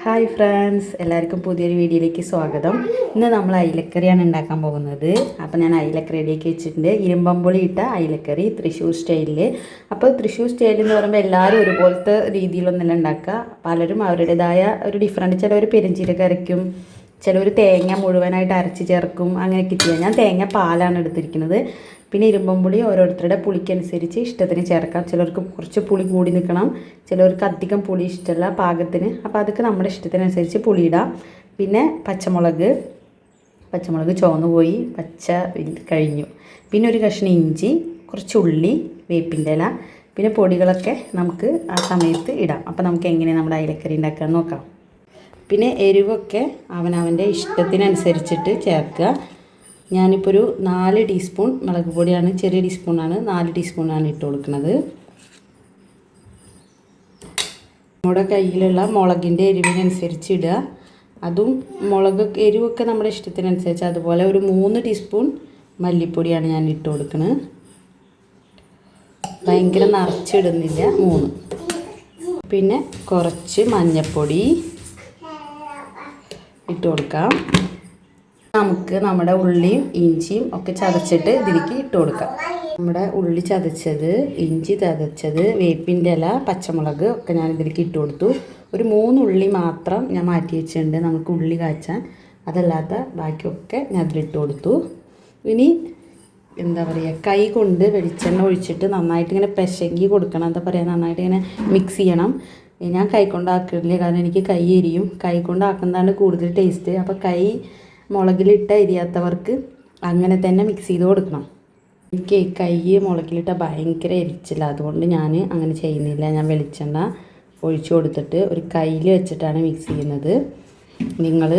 Hi friends, എല്ലാവർക്കും പുതിയൊരു വീഡിയോയിലേക്ക് സ്വാഗതം. ഇന്ന് നമ്മൾ അയിലക്കറിയാണ് ഉണ്ടാക്കാൻ പോകുന്നത്. അപ്പോൾ ഞാൻ അയിലക്കറി റെഡിയാക്കി വെച്ചിട്ടുണ്ട്. ഇരുമ്പമ്പുളി ഇട്ട അയിലക്കറി തൃശ്ശൂർ സ്റ്റൈലിൽ. അപ്പോൾ തൃശ്ശൂർ സ്റ്റൈൽ എന്ന് പറയുമ്പോൾ എല്ലാവരും ഒരുപോലത്തെ രീതിയിലൊന്നല്ല ഉണ്ടാക്കുക. പലരും അവരുടേതായ ഒരു ഡിഫറൻറ്റ്. ചിലവർ പെരുംജീരകം അരയ്ക്കും, ചിലവർ തേങ്ങ മുഴുവനായിട്ട് അരച്ച് ചേർക്കും, അങ്ങനെയൊക്കെ ചെയ്യാം. ഞാൻ തേങ്ങ പാലാണ് എടുത്തിരിക്കുന്നത്. പിന്നെ ഇരുമ്പമ്പുളി ഓരോരുത്തരുടെ പുളിക്കനുസരിച്ച് ഇഷ്ടത്തിന് ചേർക്കാം. ചിലർക്ക് കുറച്ച് പുളി കൂടി നിൽക്കണം, ചിലർക്ക് അധികം പുളി ഇഷ്ടമല്ല, പാകത്തിന്. അപ്പോൾ അതൊക്കെ നമ്മുടെ ഇഷ്ടത്തിനനുസരിച്ച് പുളി ഇടാം. പിന്നെ പച്ചമുളക് ചുവന്ന് പോയി, പച്ച കഴിഞ്ഞു. പിന്നെ ഒരു കഷ്ണം ഇഞ്ചി, കുറച്ച് ഉള്ളി, വേപ്പിൻ്റെ ഇല, പിന്നെ പൊടികളൊക്കെ നമുക്ക് ആ സമയത്ത് ഇടാം. അപ്പോൾ നമുക്ക് എങ്ങനെ നമ്മുടെ അയിലക്കറി ഉണ്ടാക്കാൻ നോക്കാം. പിന്നെ എരിവൊക്കെ അവനവൻ്റെ ഇഷ്ടത്തിനനുസരിച്ചിട്ട് ചേർക്കുക. ഞാനിപ്പോൾ ഒരു 4 ടീസ്പൂൺ മുളക് പൊടിയാണ്, ചെറിയ ടീസ്പൂണാണ്, 4 ടീസ്പൂണാണ് ഇട്ട് കൊടുക്കുന്നത്. നമ്മുടെ കയ്യിലുള്ള മുളകിൻ്റെ എരിവിനനുസരിച്ച് ഇടുക. അതും എരിവൊക്കെ നമ്മുടെ ഇഷ്ടത്തിനനുസരിച്ച്. അതുപോലെ ഒരു 3 ടീസ്പൂൺ മല്ലിപ്പൊടിയാണ് ഞാൻ ഇട്ട് കൊടുക്കുന്നത്. ഭയങ്കര നിറച്ചിടുന്നില്ല, 3. പിന്നെ കുറച്ച് മഞ്ഞൾപ്പൊടി ഇട്ട് കൊടുക്കാം. നമുക്ക് നമ്മുടെ ഉള്ളിയും ഇഞ്ചിയും ഒക്കെ ചതച്ചിട്ട് ഇതിലേക്ക് ഇട്ട് കൊടുക്കാം. നമ്മുടെ ഉള്ളി ചതച്ചത്, ഇഞ്ചി ചതച്ചത്, വേപ്പിൻ്റെ ഇല, പച്ചമുളക് ഒക്കെ ഞാൻ ഇതിലേക്ക് ഇട്ട് കൊടുത്തു. ഒരു 3 ഉള്ളി മാത്രം ഞാൻ മാറ്റി വെച്ചിട്ടുണ്ട് നമുക്ക് ഉള്ളി കാച്ചാൻ. അതല്ലാത്ത ബാക്കിയൊക്കെ ഞാൻ അതിലിട്ട് കൊടുത്തു. ഇനി എന്താ പറയുക, കൈ കൊണ്ട് വെളിച്ചെണ്ണ ഒഴിച്ചിട്ട് നന്നായിട്ട് ഇങ്ങനെ പെശകി കൊടുക്കണം. എന്താ പറയുക, നന്നായിട്ട് ഇങ്ങനെ മിക്സ് ചെയ്യണം. ഞാൻ കൈ കൊണ്ടാക്കില്ല, കാരണം എനിക്ക് കൈ എരിയും. കൈ കൊണ്ടാക്കുന്നതാണ് കൂടുതൽ ടേസ്റ്റ്. അപ്പോൾ കൈ മുളകിലിട്ട എരിയാത്തവർക്ക് അങ്ങനെ തന്നെ മിക്സ് ചെയ്ത് കൊടുക്കണം. എനിക്ക് കൈ മുളകിലിട്ട ഭയങ്കര എരിച്ചില്ല, അതുകൊണ്ട് ഞാൻ അങ്ങനെ ചെയ്യുന്നില്ല. ഞാൻ വെളിച്ചെണ്ണ ഒഴിച്ചു കൊടുത്തിട്ട് ഒരു കയ്യിൽ വെച്ചിട്ടാണ് മിക്സ് ചെയ്യുന്നത്. നിങ്ങൾ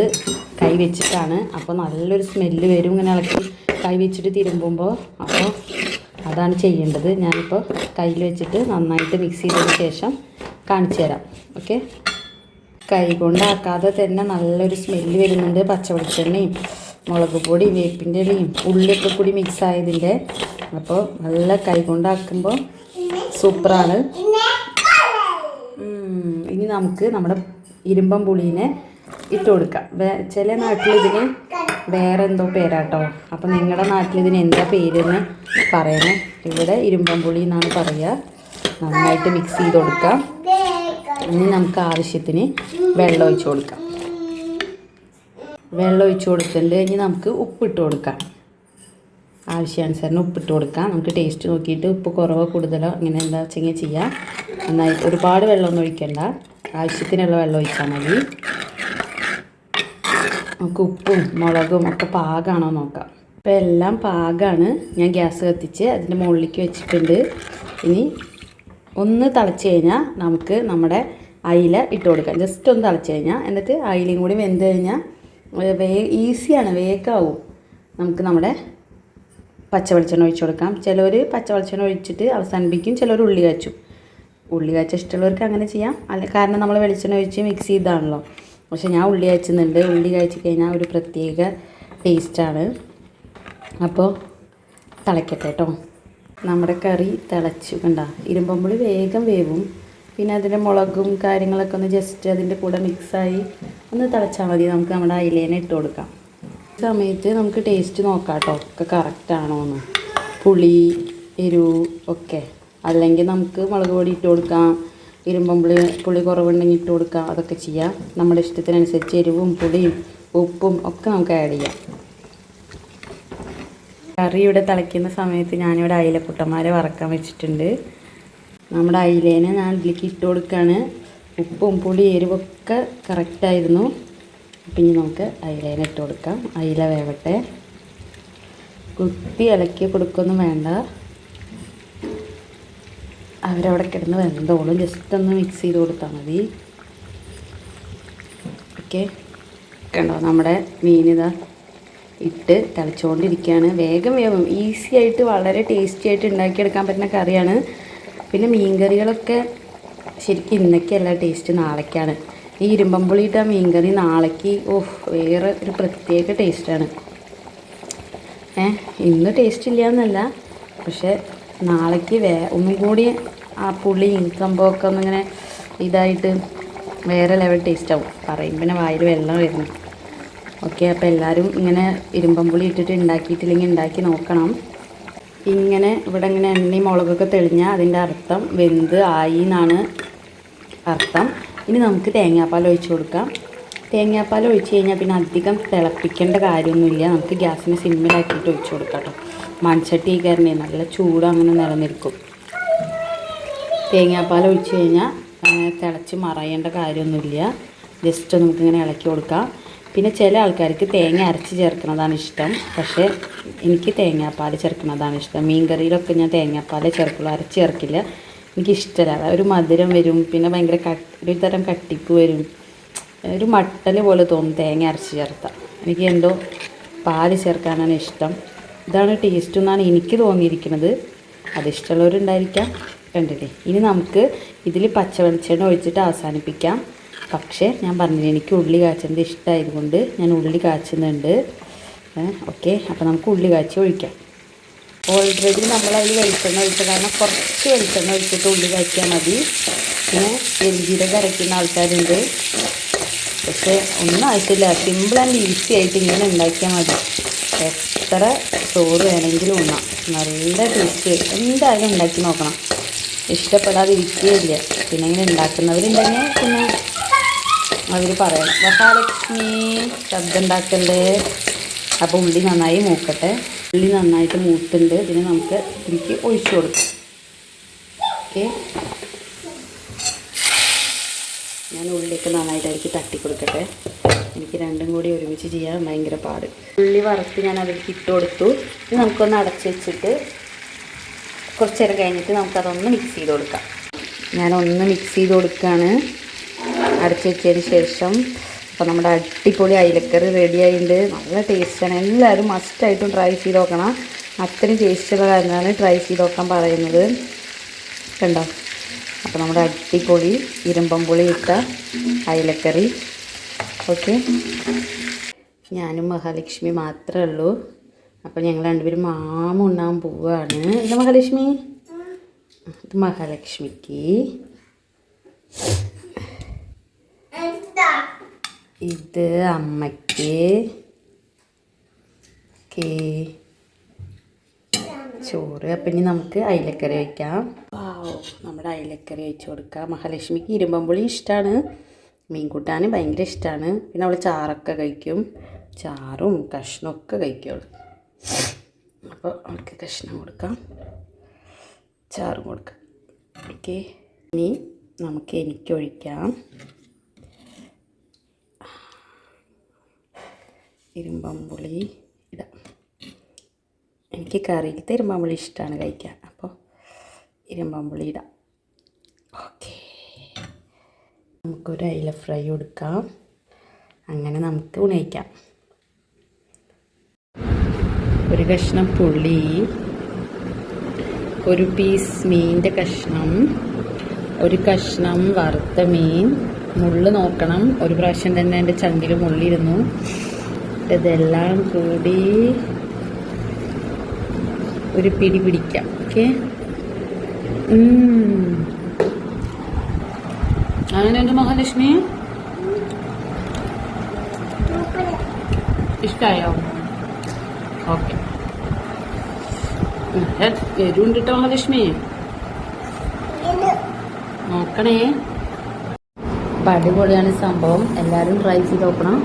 കൈ വെച്ചിട്ടാണ്, അപ്പോൾ നല്ലൊരു സ്മെല്ല് വരും. ഇങ്ങനെ ഇളക്കി കൈ വെച്ചിട്ട് തിരുമ്പുമ്പോൾ. അപ്പോൾ അതാണ് ചെയ്യേണ്ടത്. ഞാനിപ്പോൾ കയ്യിൽ വെച്ചിട്ട് നന്നായിട്ട് മിക്സ് ചെയ്തതിന് ശേഷം കാണിച്ചു തരാം. ഓക്കെ, കൈ കൊണ്ടാക്കാതെ തന്നെ നല്ലൊരു സ്മെല്ല് വരുന്നുണ്ട്. പച്ചവെളിച്ചെണ്ണയും മുളക് പൊടി, വേപ്പിൻ്റെ ഇലയും ഉള്ളിയൊക്കെ കൂടി മിക്സ് ആയതിൻ്റെ. അപ്പോൾ നല്ല കൈ കൊണ്ടാക്കുമ്പോൾ സൂപ്പറാണ്. ഇനി നമുക്ക് നമ്മുടെ ഇരുമ്പമ്പുളീനെ ഇട്ട് കൊടുക്കാം. ചില നാട്ടിലിതിന് വേറെ എന്തോ പേരാട്ടോ. അപ്പോൾ നിങ്ങളുടെ നാട്ടിലിതിന് എന്താ പേരെന്ന് പറയണേ. ഇവിടെ ഇരുമ്പമ്പുളി എന്നാണ് പറയുക. നന്നായിട്ട് മിക്സ് ചെയ്ത് കൊടുക്കാം. ഇനി നമുക്ക് ആവശ്യത്തിന് വെള്ളം ഒഴിച്ച് കൊടുക്കാം. വെള്ളം ഒഴിച്ച് കൊടുത്തിട്ടുണ്ട്. ഇനി നമുക്ക് ഉപ്പിട്ട് കൊടുക്കാം. ആവശ്യാനുസരണം ഉപ്പിട്ട് കൊടുക്കാം. നമുക്ക് ടേസ്റ്റ് നോക്കിയിട്ട് ഉപ്പ് കുറവോ കൂടുതലോ അങ്ങനെ എന്താ വെച്ചെങ്കിൽ ചെയ്യാം. നന്നായിട്ട് ഒരുപാട് വെള്ളമൊന്നും ഒഴിക്കണ്ട, ആവശ്യത്തിനുള്ള വെള്ളം ഒഴിച്ചാൽ മതി. നമുക്ക് ഉപ്പും മുളകും ഒക്കെ പാകമാണോ നോക്കാം. ഇപ്പോൾ എല്ലാം പാകമാണ്. ഞാൻ ഗ്യാസ് കത്തിച്ച് അതിൻ്റെ മുകളിലേക്ക് വെച്ചിട്ടുണ്ട്. ഇനി ഒന്ന് തിളച്ച് കഴിഞ്ഞാൽ നമുക്ക് നമ്മുടെ അയില ഇട്ട് കൊടുക്കാം. ജസ്റ്റ് ഒന്ന് തിളച്ച് കഴിഞ്ഞാൽ, എന്നിട്ട് അയിലയും കൂടി വെന്ത് കഴിഞ്ഞാൽ ഈസിയാണ്, വേഗമാവും. നമുക്ക് നമ്മുടെ പച്ചവെളിച്ചെണ്ണ ഒഴിച്ച് കൊടുക്കാം. ചിലവർ പച്ചവെളിച്ചെണ്ണ ഒഴിച്ചിട്ട് അവസാനിപ്പിക്കും, ചിലവർ ഉള്ളി കാച്ചും. ഉള്ളി കാച്ച ഇഷ്ടമുള്ളവർക്ക് അങ്ങനെ ചെയ്യാം. കാരണം നമ്മൾ വെളിച്ചെണ്ണ ഒഴിച്ച് മിക്സ് ചെയ്താണല്ലോ. പക്ഷേ ഞാൻ ഉള്ളി കാച്ചുന്നുണ്ട്. ഉള്ളി കാച്ചി കഴിഞ്ഞാൽ ഒരു പ്രത്യേക ടേസ്റ്റാണ്. അപ്പോൾ തിളയ്ക്കട്ടെ കേട്ടോ. നമ്മുടെ കറി തിളച്ചു കണ്ട. ഇരുമ്പമ്പുളി വേഗം വേവും. പിന്നെ അതിൻ്റെ മുളകും കാര്യങ്ങളൊക്കെ ഒന്ന് ജസ്റ്റ് അതിൻ്റെ കൂടെ മിക്സായി ഒന്ന് തിളച്ചാൽ മതി. നമുക്ക് നമ്മുടെ അയിലേനെ ഇട്ട് കൊടുക്കാം. ഈ സമയത്ത് നമുക്ക് ടേസ്റ്റ് നോക്കാം കേട്ടോ, ഒക്കെ കറക്റ്റാണോ എന്ന്. പുളി, എരിവ് ഒക്കെ. അല്ലെങ്കിൽ നമുക്ക് മുളക് പൊടി ഇട്ട് കൊടുക്കാം. പുളി കുറവുണ്ടെങ്കിൽ ഇട്ട് കൊടുക്കാം. അതൊക്കെ ചെയ്യാം. നമ്മുടെ ഇഷ്ടത്തിനനുസരിച്ച് എരിവും പുളിയും ഉപ്പും ഒക്കെ നമുക്ക് ആഡ് ചെയ്യാം. കറി ഇവിടെ തിളയ്ക്കുന്ന സമയത്ത് ഞാനിവിടെ അയിലക്കുട്ടന്മാരെ വറക്കാൻ വെച്ചിട്ടുണ്ട്. നമ്മുടെ അയിലേനെ ഞാൻ ഇതിലേക്ക് ഇട്ട് കൊടുക്കുകയാണ്. ഉപ്പും പുളി എരിവൊക്കെ കറക്റ്റായിരുന്നു. അപ്പം ഇനി നമുക്ക് അയിലേനെ ഇട്ട് കൊടുക്കാം. അയില വേവട്ടെ. കുത്തി ഇളക്കി കൊടുക്കൊന്നും വേണ്ട, അവരവിടെ കിടന്ന് വെന്തോളും. ജസ്റ്റ് ഒന്ന് മിക്സ് ചെയ്ത് കൊടുത്താൽ മതി. ഓക്കെ, കണ്ടോ നമ്മുടെ മീനിതാ ഇട്ട് തിളച്ചുകൊണ്ടിരിക്കുകയാണ്. വേഗം വേവും. ഈസി ആയിട്ട് വളരെ ടേസ്റ്റി ആയിട്ട് ഉണ്ടാക്കിയെടുക്കാൻ പറ്റുന്ന കറിയാണ്. പിന്നെ മീൻകറികളൊക്കെ ശരിക്കും ഇന്നൊക്കെയല്ല ടേസ്റ്റ്, നാളേക്കാണ്. ഈ ഇരുമ്പമ്പുളിയിട്ട മീൻകറി നാളേക്ക് വേറെ ഒരു പ്രത്യേക ടേസ്റ്റാണ്. ഇന്ന് ടേസ്റ്റ് ഇല്ല എന്നല്ല, പക്ഷേ നാളേക്ക് ഒന്നും കൂടി ആ പുളിയും സംഭവമൊക്കെ ഒന്നിങ്ങനെ ഇതായിട്ട് വേറെ ലെവൽ ടേസ്റ്റ് ആവും. പറയുമ്പോൾ പിന്നെ വായിൽ വെള്ളം വരുന്നു. ഓക്കെ, അപ്പോൾ എല്ലാവരും ഇങ്ങനെ ഇരുമ്പമ്പുളി ഇട്ടിട്ട് ഉണ്ടാക്കിയിട്ടില്ലെങ്കിൽ ഉണ്ടാക്കി നോക്കണം. ഇങ്ങനെ ഇവിടെ ഇങ്ങനെ എണ്ണയും മുളകൊക്കെ തെളിഞ്ഞാൽ അതിൻ്റെ അർത്ഥം വെന്ത് ആയി എന്നാണ് അർത്ഥം. ഇനി നമുക്ക് തേങ്ങാപ്പാൽ ഒഴിച്ച് കൊടുക്കാം. തേങ്ങാപ്പാൽ ഒഴിച്ച് കഴിഞ്ഞാൽ പിന്നെ അധികം തിളപ്പിക്കേണ്ട കാര്യമൊന്നുമില്ല. നമുക്ക് ഗ്യാസിന് സിമ്മിലാക്കിയിട്ട് ഒഴിച്ച് കൊടുക്കാം കേട്ടോ. മൺചട്ടി കയറണേ നല്ല ചൂട് അങ്ങനെ നിലനിൽക്കും. തേങ്ങാപ്പാൽ ഒഴിച്ച് കഴിഞ്ഞാൽ തിളച്ച് മറയേണ്ട കാര്യമൊന്നുമില്ല. ജസ്റ്റ് നമുക്കിങ്ങനെ ഇളക്കി കൊടുക്കാം. പിന്നെ ചില ആൾക്കാർക്ക് തേങ്ങ അരച്ച് ചേർക്കുന്നതാണ് ഇഷ്ടം. പക്ഷേ എനിക്ക് തേങ്ങാപ്പാൽ ചേർക്കുന്നതാണ് ഇഷ്ടം. മീൻ കറിയിലൊക്കെ ഞാൻ തേങ്ങാപ്പാൽ ചേർക്കുള്ളൂ, അരച്ച് ചേർക്കില്ല. എനിക്കിഷ്ടമല്ല. ഒരു മധുരം വരും, പിന്നെ ഭയങ്കര ഒരു തരം കട്ടിപ്പ് വരും, ഒരു മട്ടൽ പോലെ തോന്നും തേങ്ങ അരച്ച് ചേർത്താൽ. എനിക്ക് എന്തോ പാല് ചേർക്കാനാണ് ഇഷ്ടം. ഇതാണ് ടേസ്റ്റ് എന്നാണ് എനിക്ക് തോന്നിയിരിക്കുന്നത്. അതിഷ്ടമുള്ളവരുണ്ടായിരിക്കാം. കണ്ടില്ലേ? ഇനി നമുക്ക് ഇതിൽ പച്ച വെളിച്ചെണ്ണ ഒഴിച്ചിട്ട് അവസാനിപ്പിക്കാം. പക്ഷേ ഞാൻ പറഞ്ഞില്ല, എനിക്ക് ഉള്ളി കാച്ചുന്നത് ഇഷ്ടമായതുകൊണ്ട് ഞാൻ ഉള്ളി കാച്ചുന്നുണ്ട്. ഓക്കെ, അപ്പോൾ നമുക്ക് ഉള്ളി കാച്ചി ഒഴിക്കാം. ഓൾറെഡി നമ്മളതിൽ വെളിച്ചെണ്ണ ഒഴിച്ച കാരണം കുറച്ച് വെളിച്ചെണ്ണ ഒഴിച്ചിട്ട് ഉള്ളി കാച്ചിയാൽ മതി. പിന്നെ എരിജീരകം അരയ്ക്കുന്ന ആൾക്കാരുണ്ട്. പക്ഷേ ഒന്നും ആവശ്യമില്ല. സിമ്പിൾ ആൻഡ് ഈസി ആയിട്ട് ഇങ്ങനെ ഉണ്ടാക്കിയാൽ മതി. എത്ര ചോറ് വേണമെങ്കിലും ഉണ്ണാം. നല്ല ടേസ്റ്റ്. എന്തായാലും ഉണ്ടാക്കി നോക്കണം. ഇഷ്ടപ്പെടാതിരിക്കുകയില്ല. പിന്നെ ഇങ്ങനെ ഉണ്ടാക്കുന്നവരുണ്ടെങ്കിൽ പിന്നെ അവർ പറയണം, മഹാലക്ഷ്മി ശബ്ദം ഉണ്ടാക്കല്ലേ. അപ്പോൾ ഉള്ളി നന്നായി മൂക്കട്ടെ. ഉള്ളി നന്നായിട്ട് മൂത്തുണ്ട്. ഇതിന് നമുക്ക് ഇതിലേക്ക് ഒഴിച്ചു കൊടുക്കാം. ഓക്കെ, ഞാൻ ഉള്ളിയൊക്കെ നന്നായിട്ട് അതിലേക്ക് തട്ടി കൊടുക്കട്ടെ. എനിക്ക് രണ്ടും കൂടി ഒരുമിച്ച് ചെയ്യാൻ ഭയങ്കര പാട്. ഉള്ളി വറുത്ത് ഞാൻ അതിലേക്ക് ഇട്ട് കൊടുത്തു. ഇത് നമുക്കൊന്ന് അടച്ച് വെച്ചിട്ട് കുറച്ച് നേരം കഴിഞ്ഞിട്ട് നമുക്കതൊന്ന് മിക്സ് ചെയ്ത് കൊടുക്കാം. ഞാനൊന്ന് മിക്സ് ചെയ്ത് കൊടുക്കുകയാണ് അടച്ച് വെച്ചതിന് ശേഷം. അപ്പോൾ നമ്മുടെ അടിപൊളി അയിലക്കറി റെഡി ആയിട്ടുണ്ട്. നല്ല ടേസ്റ്റാണ്. എല്ലാവരും മസ്റ്റായിട്ടും ട്രൈ ചെയ്ത് നോക്കണം. അത്രയും ടേസ്റ്റുള്ള കാര്യമാണ് ട്രൈ ചെയ്ത് നോക്കാൻ പറയുന്നത്. കണ്ടോ? അപ്പോൾ നമ്മുടെ അടിപൊളി ഇരുമ്പമ്പുളി ഇട്ട അയിലക്കറി. ഓക്കെ, ഞാനും മഹാലക്ഷ്മി മാത്രമേ ഉള്ളൂ. അപ്പോൾ ഞങ്ങൾ രണ്ടുപേരും മാമ ഉണ്ണാൻ പോവുകയാണ്. ഇത് മഹാലക്ഷ്മി, ഇത് മഹാലക്ഷ്മിക്ക്, ഇത് അമ്മയ്ക്ക്. ഓക്കെ, ചോറ്. അപ്പം ഇനി നമുക്ക് അയിലക്കറി വയ്ക്കാം. നമ്മുടെ അയിലക്കറി വെച്ച് കൊടുക്കാം. മഹാലക്ഷ്മിക്ക് ഇരുമ്പമ്പുളി ഇഷ്ടമാണ്, മീൻ കൂട്ടാൻ ഭയങ്കര ഇഷ്ടമാണ്. പിന്നെ അവൾ ചാറൊക്കെ കഴിക്കും. ചാറും കഷ്ണമൊക്കെ കഴിക്കുള്ളൂ. അപ്പോൾ അവൾക്ക് കഷ്ണം കൊടുക്കാം, ചാറും കൊടുക്കാം. ഓക്കെ, ഇനി നമുക്ക് എനിക്കൊഴിക്കാം. ഇരുമ്പമ്പുളി ഇടാം. എനിക്ക് കറിയിലത്തെ ഇരുമ്പമ്പുളി ഇഷ്ടമാണ് കഴിക്കാൻ. അപ്പോൾ ഇരുമ്പമ്പുളി ഇടാം. ഓക്കെ, നമുക്കൊരു അയില ഫ്രൈ കൊടുക്കാം. അങ്ങനെ നമുക്ക് ഉണയിക്കാം. ഒരു കഷ്ണം പുളി, ഒരു പീസ് മീനിൻ്റെ കഷ്ണം, ഒരു കഷ്ണം വറുത്ത മീൻ. മുള്ള് നോക്കണം. ഒരു പ്രാവശ്യം തന്നെ എൻ്റെ ചങ്കിൽ മുള്ളിരുന്നു. ഇതെല്ലാം കൂടി ഒരു പിടി പിടിക്കാം. ഓക്കെ, അങ്ങനെ എൻ്റെ മഹാലക്ഷ്മി ഇഷ്ടമായോ? ഓക്കെ, എരുണ്ട് കേട്ടോ മഹാലക്ഷ്മി, നോക്കണേ. അപ്പം അടിപൊളിയാണ് സംഭവം. എല്ലാവരും ട്രൈ ചെയ്ത് നോക്കണം.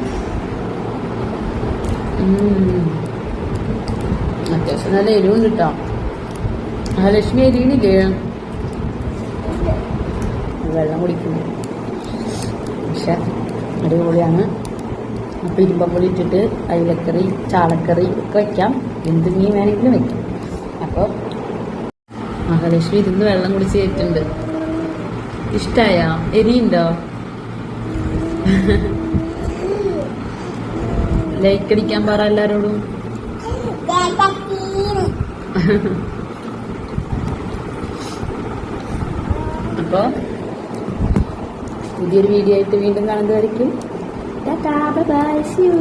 അത്യാവശ്യം നല്ല എരിവുണ്ട് കേട്ടോ. മഹാലക്ഷ്മി എരിയണില്ലേ? വെള്ളം കുടിക്കുന്നു. പക്ഷെ അടിപൊളിയാണ്. അപ്പോൾ ഇരുമ്പമ്പുളി ഇട്ടിട്ട് അയിലക്കറി, ചാളക്കറി ഒക്കെ വയ്ക്കാം. എന്ത് മീൻ വേണമെങ്കിലും വയ്ക്കാം. അപ്പോൾ മഹാലക്ഷ്മി ഇരുന്ന് വെള്ളം കുടിച്ച് കയറ്റുണ്ട്. ഇഷ്ടമായോ? എരിയുണ്ടോ? ലൈക്ക് അടിക്കാൻ പറ എല്ലാവരോടും. അപ്പോൾ പുതിയൊരു വീഡിയോ ആയിട്ട് വീണ്ടും കാണുന്നതായിരിക്കും. Tata, bye bye, see U.